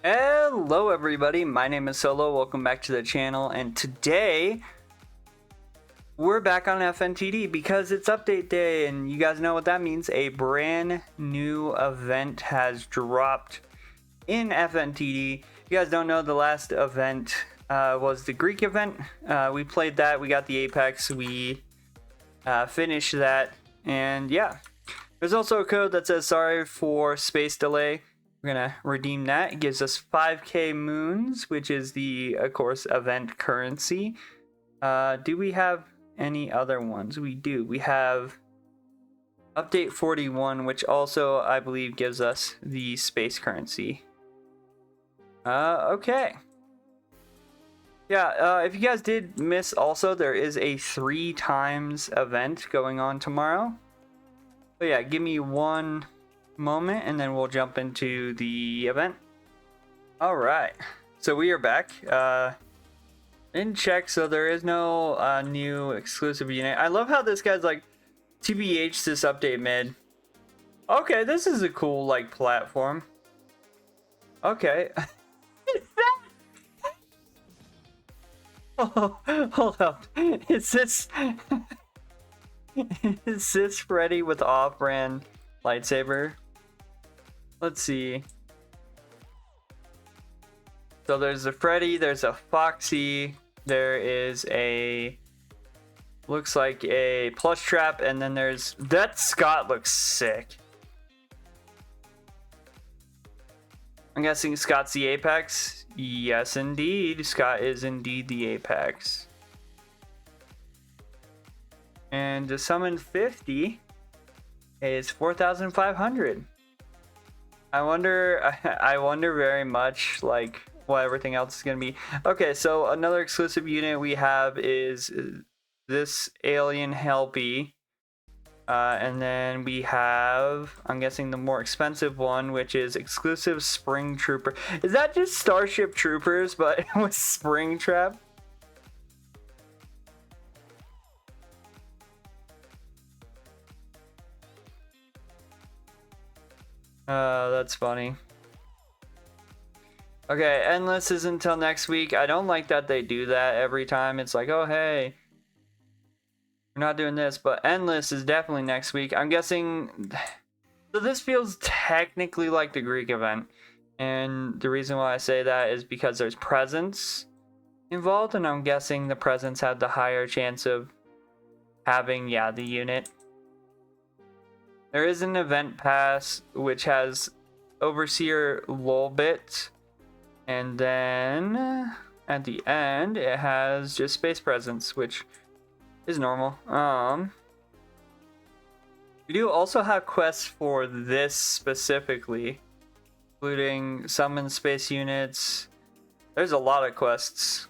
Hello everybody, my name is Solo, welcome back to the channel, and today we're back on FNTD because it's update day, and you guys know what that means. A brand new event has dropped in FNTD. If you guys don't know, the last event was the Greek event. We played that, we got the Apex, we finished that, and yeah. There's also a code that says sorry for space delay. We're gonna redeem that. It gives us 5k moons, which is the, of course, event currency. Do we have any other ones? We do. We have update 41, which also, I believe, gives us the space currency. Okay. Yeah, if you guys did miss also, there is a 3 times event going on tomorrow. But yeah, give me one moment and then we'll jump into the event. All right, so we are back. Didn't check, so there is no new exclusive unit. I love how this guy's like, TBH this update mid. Okay, this is a cool like platform. Okay. Oh, hold up. Is this is this Freddy with off-brand lightsaber? Let's see. So there's a Freddy, there's a Foxy, there is a, looks like a plush trap, and then there's, that Scott looks sick. I'm guessing Scott's the Apex. Yes, indeed. Scott is indeed the Apex. And to summon 50 is 4,500. I wonder very much like what everything else is gonna be. Okay, so another exclusive unit we have is this alien Helpy. And then we have, I'm guessing, the more expensive one, which is exclusive Spring Trooper. Is that just Starship Troopers, but with Spring Trap? That's funny. Okay, Endless is until next week. I don't like that they do that every time. It's like, oh, hey, we're not doing this, but Endless is definitely next week. I'm guessing, so this feels technically like the Greek event. And the reason why I say that is because there's presents involved, and I'm guessing the presents have the higher chance of having, yeah, the unit. There is an event pass which has Overseer Lolbit, and then at the end it has just space presence, which is normal. We do also have quests for this specifically, including summon space units. There's a lot of quests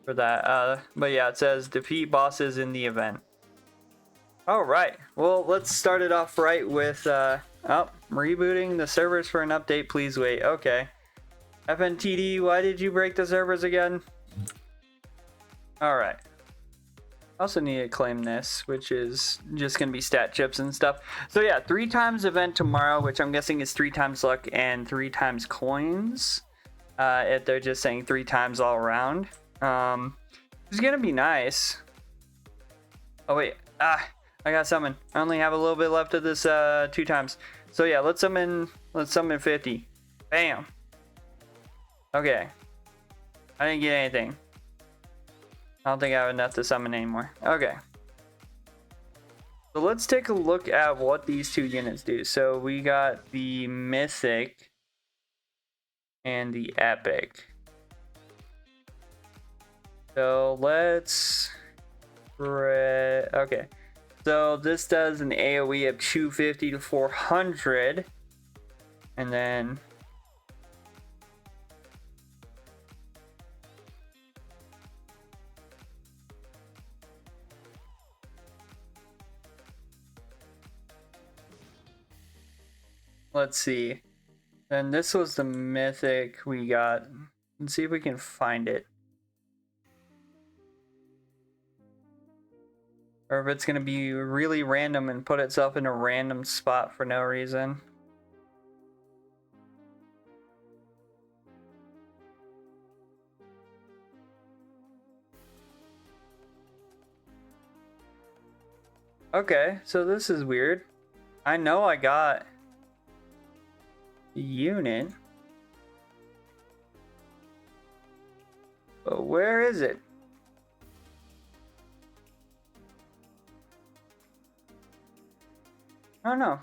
for that. But yeah, it says defeat bosses in the event. All right, well, let's start it off right with, rebooting the servers for an update, please wait. Okay. FNTD, why did you break the servers again? All right. Also need to claim this, which is just gonna be stat chips and stuff. So yeah, 3 times event tomorrow, which I'm guessing is 3 times luck and 3 times coins. If they're just saying 3 times all around. It's gonna be nice. Oh wait, I got summon. I only have a little bit left of this 2 times. So yeah, let's summon 50. Bam. Okay. I didn't get anything. I don't think I have enough to summon anymore. Okay. So let's take a look at what these 2 units do. So we got the Mythic and the Epic. So let's... Okay. So this does an AoE of 250 to 400. And then... let's see. Then this was the Mythic we got. Let's see if we can find it. Or if it's going to be really random and put itself in a random spot for no reason. Okay, so this is weird. I know I got the unit. But where is it? Oh no.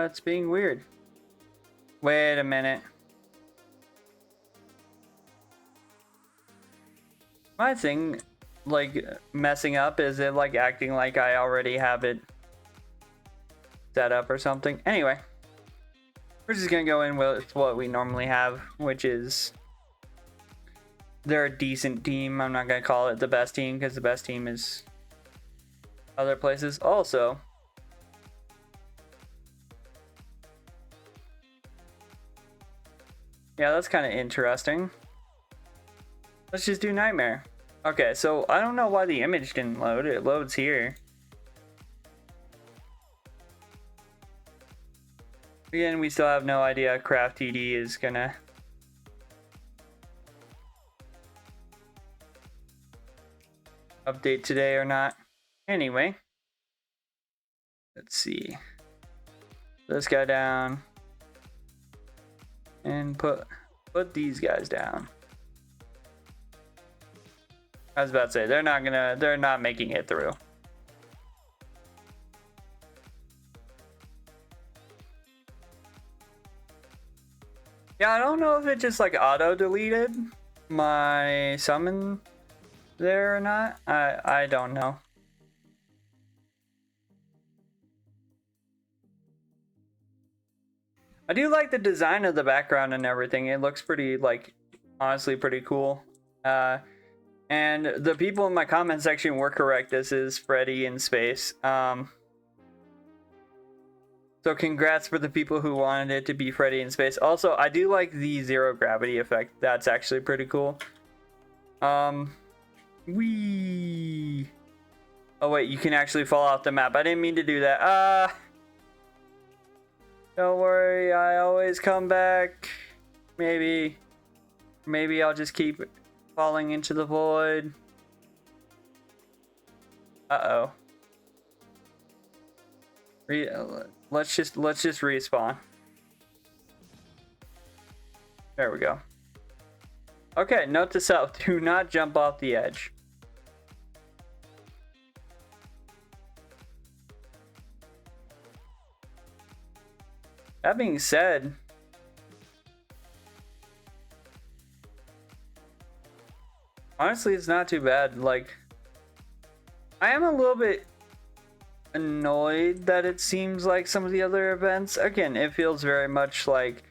It's being weird. Wait a minute. My thing, like, messing up? Is it, like, acting like I already have it set up or something? Anyway. We're just gonna go in with what we normally have, which is... They're a decent team. I'm not gonna call it the best team, because the best team is other places. Also... Yeah, that's kind of interesting. Let's just do Nightmare. Okay, so I don't know why the image didn't load. It loads here. Again, we still have no idea if Craft TD is gonna update today or not. Anyway, let's see. This guy down. And put these guys down. I was about to say they're not making it through. Yeah, I don't know if it just like auto deleted my summon there or not. I don't know. I do like the design of the background and everything. It looks pretty, like, honestly pretty cool. And the people in my comment section were correct. This is Freddy in space. So congrats for the people who wanted it to be Freddy in space. Also, I do like the zero gravity effect. That's actually pretty cool. Whee! Oh wait, you can actually fall off the map. I didn't mean to do that. Don't worry, I always come back. Maybe I'll just keep falling into the void. Uh-oh. Let's just respawn. There we go. Okay, note to self, do not jump off the edge. That being said, honestly, it's not too bad. Like, I am a little bit annoyed that it seems like some of the other events, again, it feels very much like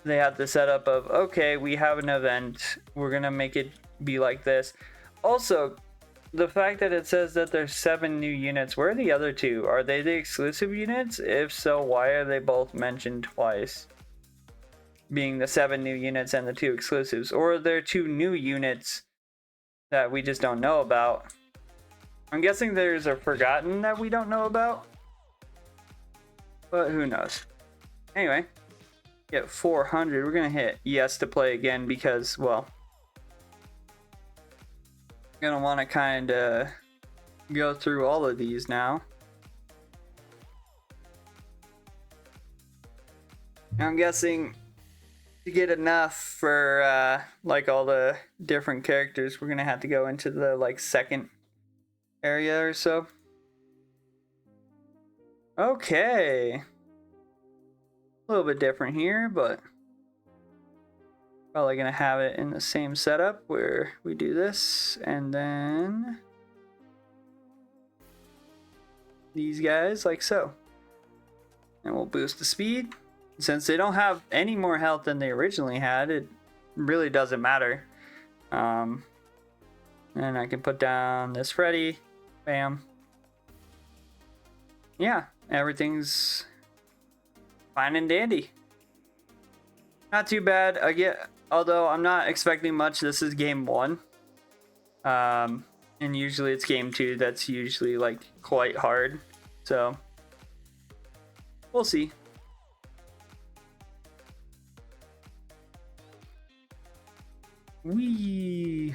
they had the setup of, okay, we have an event, we're gonna make it be like this. Also, the fact that it says that there's 7 new units, where are the other 2? Are they the exclusive units? If so, why are they both mentioned twice? Being the 7 new units and the 2 exclusives. Or are there 2 new units that we just don't know about? I'm guessing there's a Forgotten that we don't know about. But who knows. Anyway, get 400. We're gonna hit yes to play again because, well, gonna want to kind of go through all of these now. I'm guessing to get enough for like all the different characters, we're gonna have to go into the like second area or so. Okay, a little bit different here, but probably gonna have it in the same setup where we do this and then these guys like so, and we'll boost the speed. Since they don't have any more health than they originally had, it really doesn't matter. And I can put down this Freddy. Bam. Yeah, everything's fine and dandy. Not too bad. Although I'm not expecting much. This is game 1. And usually it's game 2 that's usually like quite hard. So we'll see. Whee!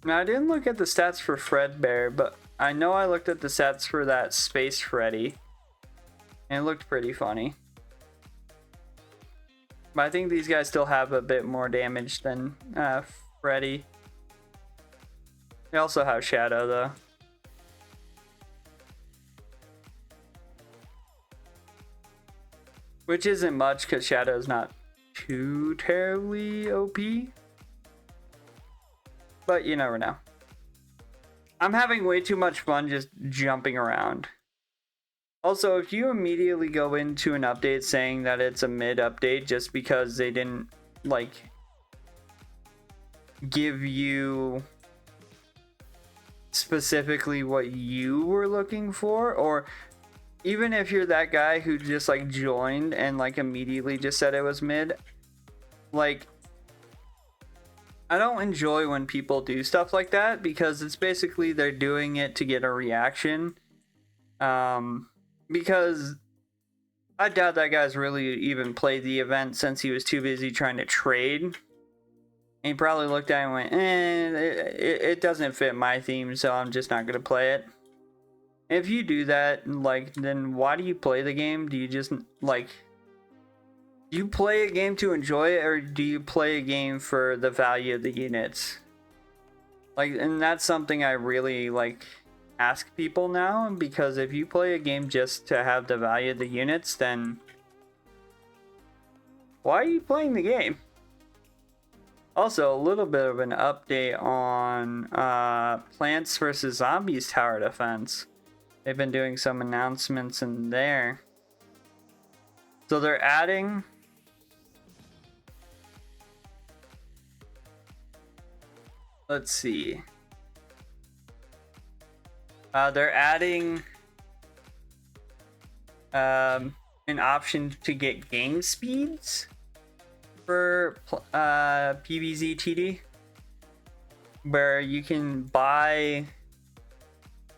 Now, I didn't look at the stats for Fredbear, but I know I looked at the stats for that Space Freddy. And it looked pretty funny. But I think these guys still have a bit more damage than Freddy. They also have Shadow, though. Which isn't much, because Shadow's not too terribly OP. But you never know. I'm having way too much fun just jumping around. Also, if you immediately go into an update saying that it's a mid update just because they didn't, like, give you specifically what you were looking for, or even if you're that guy who just like joined and like immediately just said it was mid, like, I don't enjoy when people do stuff like that, because it's basically they're doing it to get a reaction. Because I doubt that guy's really even played the event since he was too busy trying to trade. And he probably looked at it and went, it doesn't fit my theme, so I'm just not going to play it. If you do that, like, then why do you play the game? Do you just, like, do you play a game to enjoy it, or do you play a game for the value of the units? Like, and that's something I really, like, ask people now, because if you play a game just to have the value of the units, then why are you playing the game? Also, a little bit of an update on Plants vs. Zombies tower defense. They've been doing some announcements in there. So they're adding let's see. They're adding an option to get game speeds for PvZ TD, where you can buy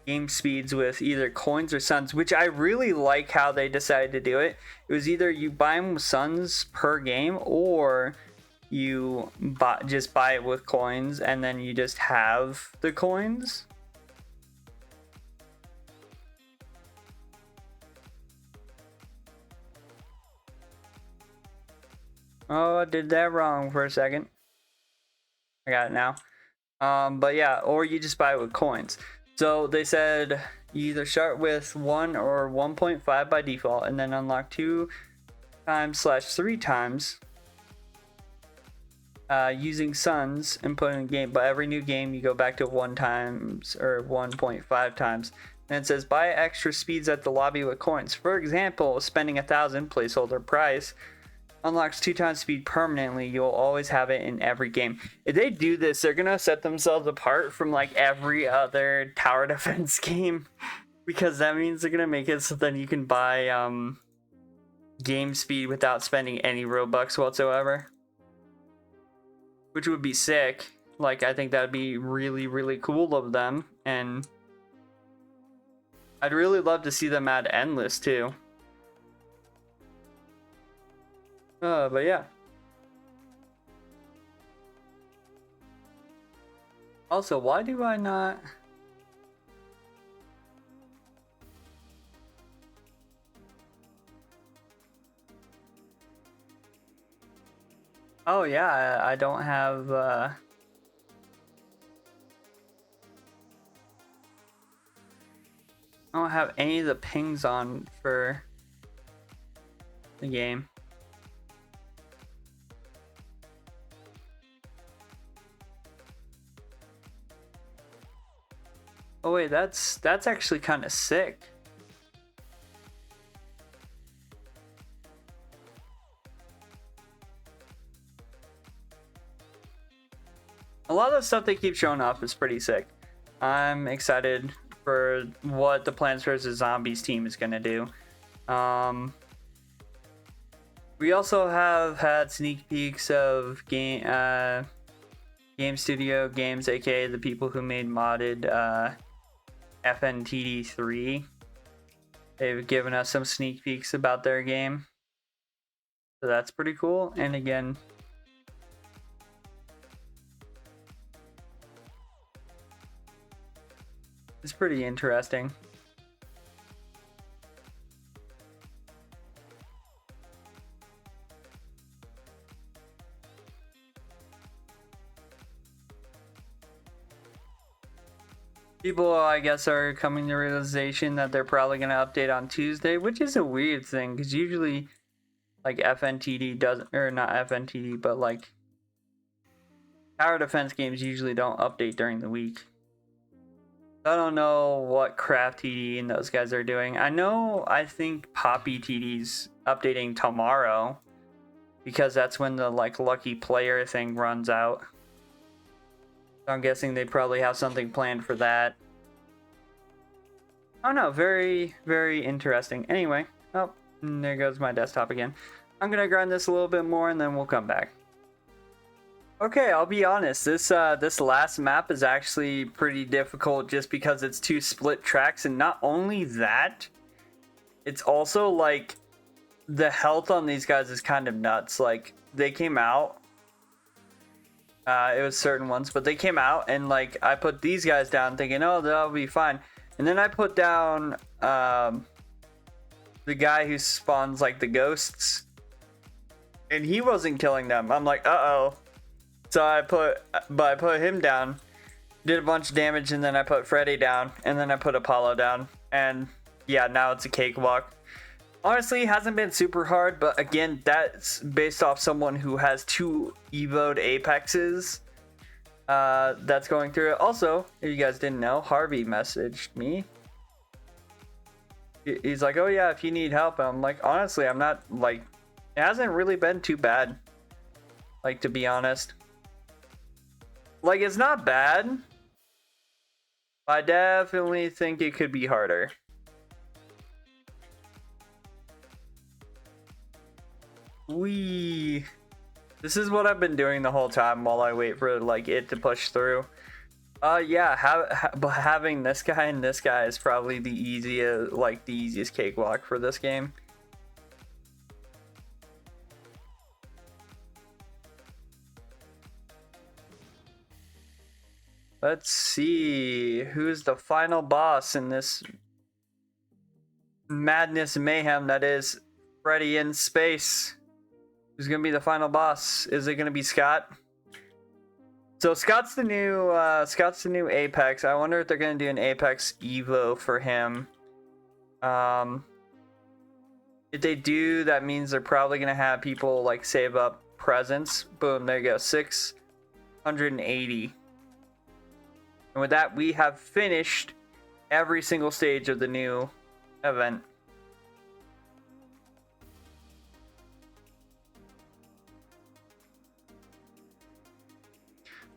game speeds with either coins or suns, which I really like how they decided to do it. It was either you buy them with suns per game, or you just buy it with coins and then you just have the coins. Oh, I did that wrong for a second. I got it now. But yeah, or you just buy it with coins. So they said you either start with 1 or 1.5 by default, and then unlock 2 times / 3 times using suns and put in a game. But every new game you go back to 1 times or 1.5 times. And it says buy extra speeds at the lobby with coins. For example, spending 1,000 placeholder price unlocks 2 times speed permanently. You'll always have it in every game. If they do this, they're gonna set themselves apart from like every other tower defense game, because that means they're gonna make it so then you can buy game speed without spending any Robux whatsoever, which would be sick. Like, I think that would be really, really cool of them, and I'd really love to see them add endless too. But yeah. Also, why do I not... Oh yeah, I don't have I don't have any of the pings on for the game. Oh wait, that's actually kind of sick. A lot of the stuff they keep showing off is pretty sick. I'm excited for what the Plants vs. Zombies team is gonna do. We also have had sneak peeks of Game Studio Games, aka the people who made modded FNTD3. They've given us some sneak peeks about their game, so that's pretty cool. And again, It's pretty interesting. People, I guess, are coming to realization that they're probably going to update on Tuesday, which is a weird thing because usually, like, FNTD doesn't, or not FNTD, but like tower defense games usually don't update during the week. I don't know what Craft TD and those guys are doing. I think Poppy TD's updating tomorrow because that's when the like lucky player thing runs out. So I'm guessing they probably have something planned for that. Oh no, very, very interesting. Anyway, oh, there goes my desktop again. I'm gonna grind this a little bit more and then we'll come back. Okay, I'll be honest, this last map is actually pretty difficult just because it's 2 split tracks, and not only that, it's also like the health on these guys is kind of nuts. Like, they came out, it was certain ones, but they came out and like I put these guys down thinking, oh, that'll be fine. And then I put down the guy who spawns like the ghosts, and he wasn't killing them. I'm like, uh-oh. So I put him down, did a bunch of damage, and then I put Freddy down, and then I put Apollo down, and yeah, now it's a cakewalk. Honestly, it hasn't been super hard, but again, that's based off someone who has 2 evoed Apexes that's going through it. Also, if you guys didn't know, Harvey messaged me. He's like, oh yeah, if you need help. And I'm like, honestly, I'm not, like, it hasn't really been too bad, like, to be honest. Like, it's not bad. I definitely think it could be harder. This is what I've been doing the whole time while I wait for like it to push through. Yeah, having this guy and this guy is probably the easiest cakewalk for this game. Let's see who's the final boss in this madness mayhem that is Freddy in space. Who's gonna be the final boss? Is it gonna be Scott? So Scott's the new Apex. I wonder if they're gonna do an Apex Evo for him. If they do, that means they're probably gonna have people like save up presents. Boom, there you go, 680. And with that, we have finished every single stage of the new event.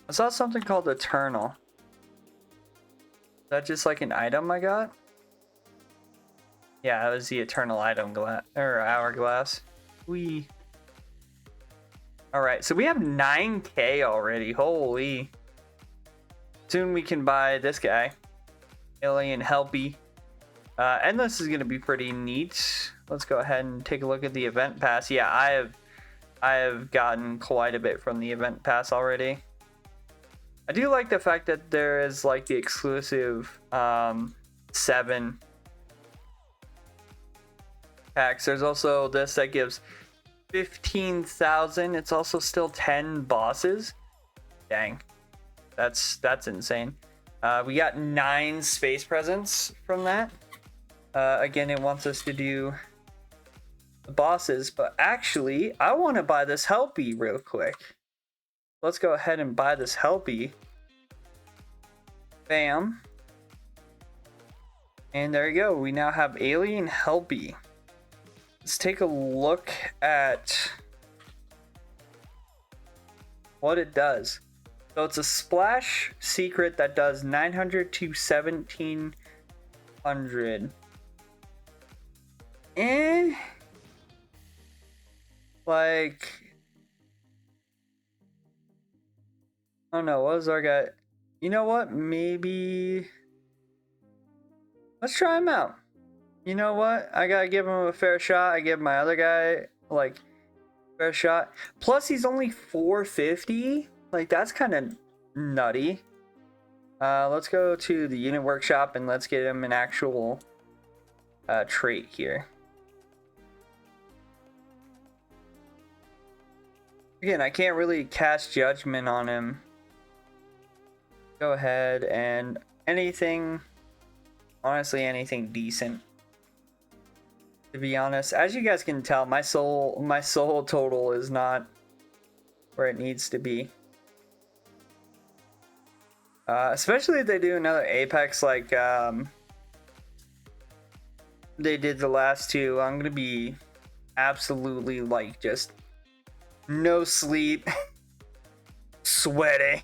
I saw something called Eternal. Is that just like an item I got? Yeah, it was the Eternal item hourglass. Alright, so we have 9k already. Holy. Soon we can buy this guy, Alien Helpy. And this is going to be pretty neat. Let's go ahead and take a look at the event pass. Yeah, I have gotten quite a bit from the event pass already. I do like the fact that there is like the exclusive 7 packs. There's also this that gives 15,000. It's also still 10 bosses. Dang. That's insane. We got 9 space presents from that. Again, it wants us to do the bosses, but actually, I want to buy this Helpy real quick. Let's go ahead and buy this Helpy. Bam. And there you go. We now have Alien Helpy. Let's take a look at what it does. So it's a splash secret that does 900 to 1700. Like, oh no, what was our guy? You know what? Maybe let's try him out. You know what? I gotta give him a fair shot. I give my other guy like fair shot. Plus, he's only 450. Like, that's kind of nutty. Let's go to the unit workshop and let's get him an actual trait here. Again, I can't really cast judgment on him. Go ahead and anything, honestly, anything decent. To be honest, as you guys can tell, my soul total is not where it needs to be. Especially if they do another Apex like they did the last two. I'm gonna be absolutely like just no sleep, sweating.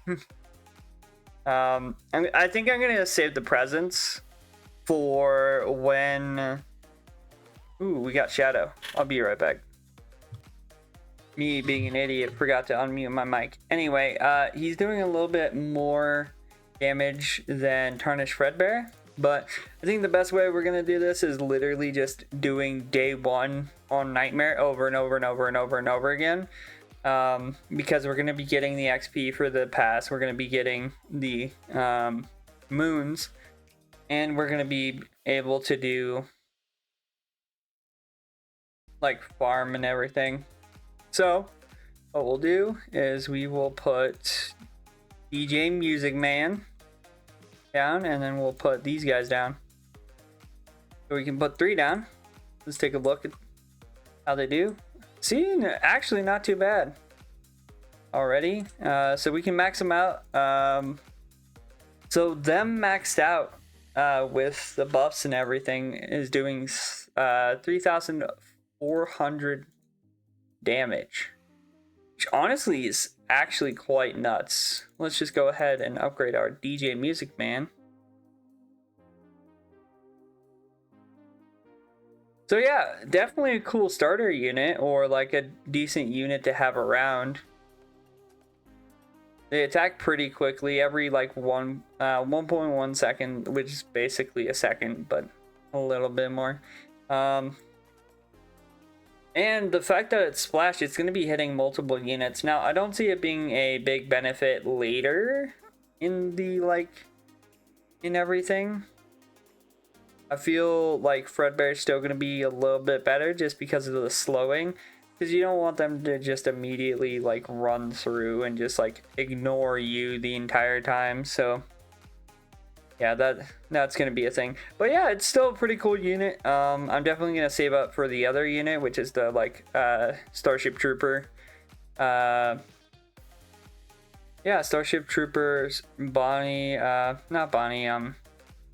I think I'm gonna save the presents for when. Ooh, we got Shadow. I'll be right back. Me being an idiot forgot to unmute my mic. Anyway, he's doing a little bit more damage than Tarnished Fredbear, but I think the best way we're gonna do this is literally just doing day one on Nightmare over and over and over and over and over again, because we're gonna be getting the XP for the pass, we're gonna be getting the moons, and we're gonna be able to do like farm and everything. So what we'll do is we will put DJ Music Man down, and then we'll put these guys down. So we can put 3 down. Let's take a look at how they do. See, actually not too bad already. So we can max them out. So them maxed out with the buffs and everything is doing 3,400 damage, which honestly is actually quite nuts. Let's just go ahead and upgrade our DJ Music Man. So yeah, definitely a cool starter unit, or like a decent unit to have around. They attack pretty quickly, every like 1.1 second, which is basically a second, but a little bit more. And the fact that it's splashed, it's going to be hitting multiple units. Now, I don't see it being a big benefit later in the, like, in everything. I feel like Fredbear's still going to be a little bit better just because of the slowing. Because you don't want them to just immediately, like, run through and just, like, ignore you the entire time. So yeah, that's gonna be a thing. But yeah, it's still a pretty cool unit. I'm definitely gonna save up for the other unit, which is the like Starship Trooper. Yeah, Starship Troopers Bonnie, not Bonnie,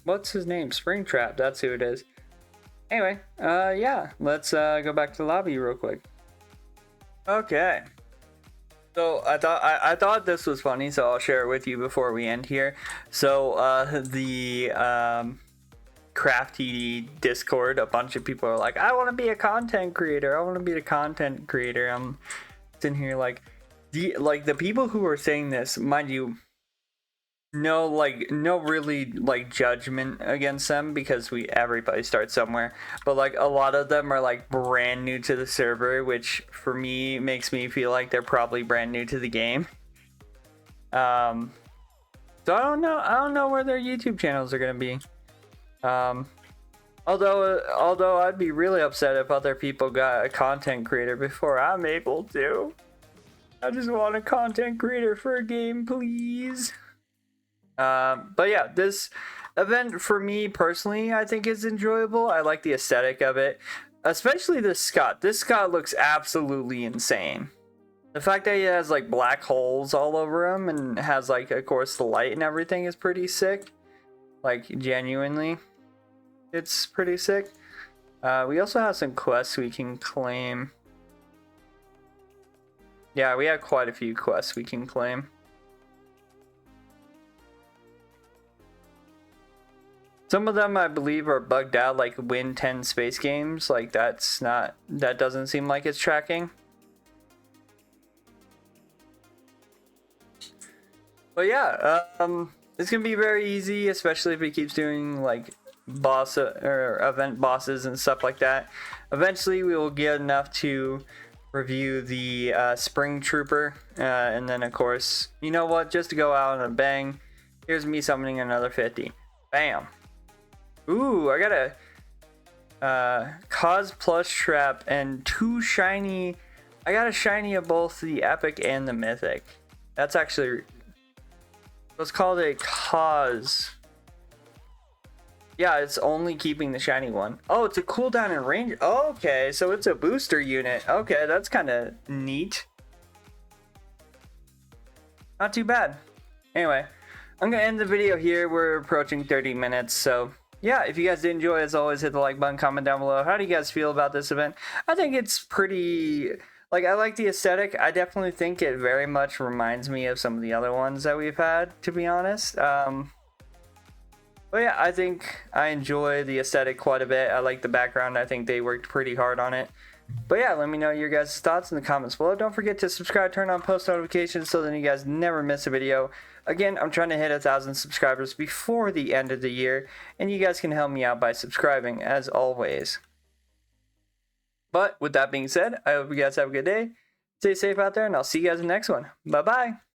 what's his name? Springtrap, that's who it is. Anyway, yeah, let's go back to the lobby real quick. Okay. So I thought this was funny, so I'll share it with you before we end here. So the Crafty Discord, a bunch of people are like, I want to be a content creator. I want to be a content creator. I'm sitting here like the people who are saying this, mind you, no really like judgment against them, because everybody starts somewhere, but like a lot of them are like brand new to the server, which for me makes me feel like they're probably brand new to the game. So I don't know where their YouTube channels are gonna be. Although I'd be really upset if other people got a content creator before I'm able to. I just want a content creator for a game, please. But yeah, this event for me personally, I think is enjoyable. I like the aesthetic of it, especially this Scott. This Scott looks absolutely insane. The fact that he has like black holes all over him and has like, of course, the light and everything is pretty sick. Like genuinely, it's pretty sick. We also have some quests we can claim. Yeah, we have quite a few quests we can claim. Some of them I believe are bugged out, like Win 10 space games. Like that doesn't seem like it's tracking. But yeah, it's gonna be very easy, especially if it keeps doing like boss or event bosses and stuff like that. Eventually we will get enough to review the Spring Trooper, and then of course, you know what, just to go out on a bang, Here's me summoning another 50. Bam. Ooh, I got a Cause Plus Trap and 2 shiny. I got a shiny of both the Epic and the Mythic. That's actually... It's called a Cause. Yeah, it's only keeping the shiny one. Oh, it's a cooldown and range. Okay, so it's a booster unit. Okay, that's kind of neat. Not too bad. Anyway, I'm going to end the video here. We're approaching 30 minutes, so... Yeah, if you guys did enjoy, as always, hit the like button, comment down below. How do you guys feel about this event? I think it's pretty... Like, I like the aesthetic. I definitely think it very much reminds me of some of the other ones that we've had, to be honest. But yeah, I think I enjoy the aesthetic quite a bit. I like the background. I think they worked pretty hard on it. But yeah, let me know your guys' thoughts in the comments below. Don't forget to subscribe, turn on post notifications so that you guys never miss a video. Again, I'm trying to hit 1,000 subscribers before the end of the year, and you guys can help me out by subscribing, as always. But with that being said, I hope you guys have a good day. Stay safe out there, and I'll see you guys in the next one. Bye-bye.